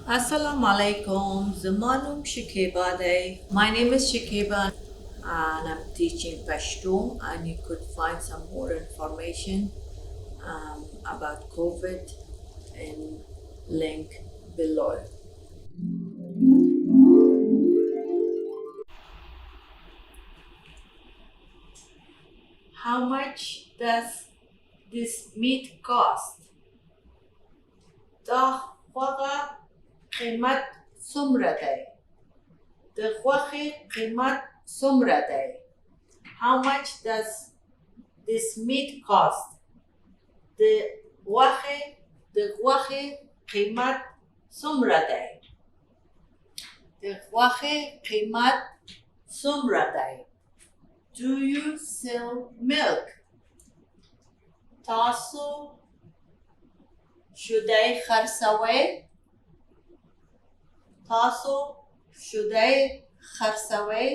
Assalamu alaikum. Zamanum Shekiba day. My name is Shekiba and I'm teaching Pashto, and you could find some more information about COVID in link below. How much does this meat cost? دا غوغه قیمت څومره دی؟ د غوښې قیمت څومره دی؟ How much does this meat cost? د غوښې قیمت څومره دی؟ د غوښې قیمت څومره دی؟ Do you sell milk? تاسو شیدې خرڅوئ؟ تاسو شیدې خرڅوئ؟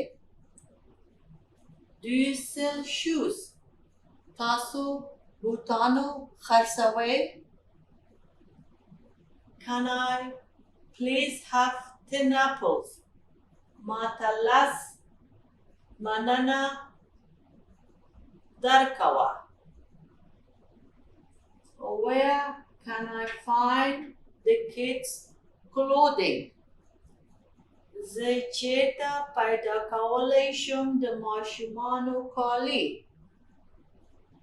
Do you sell shoes? تاسو بوټانو خرڅوئ؟ Can I please have 10 apples? ماته لس مننه درکوه. Where can I find the kids' clothing? زه چیرته پیدا کولی شم د ماشومانو کالي؟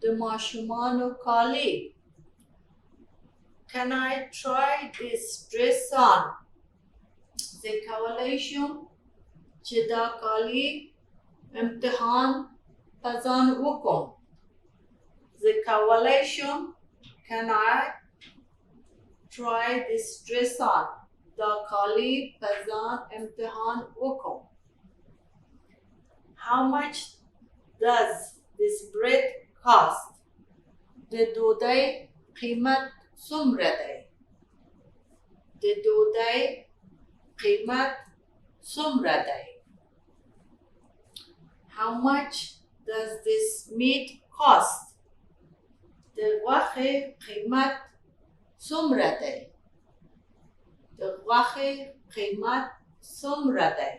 د ماشومانو کالي. Can I try this dress on? زه کولی شم چې دا کالي امتحان په ځان وکړم. زه کولی شم. Can I try this dress on? دا کالي په ځان امتحان وکړم. How much does this bread cost? د ډوډۍ قیمت څومره دی؟ د ډوډۍ قیمت څومره دی؟ How much does this meat cost? د غوښې قیمت څومره دی؟ د غوښې قیمت څومره دی؟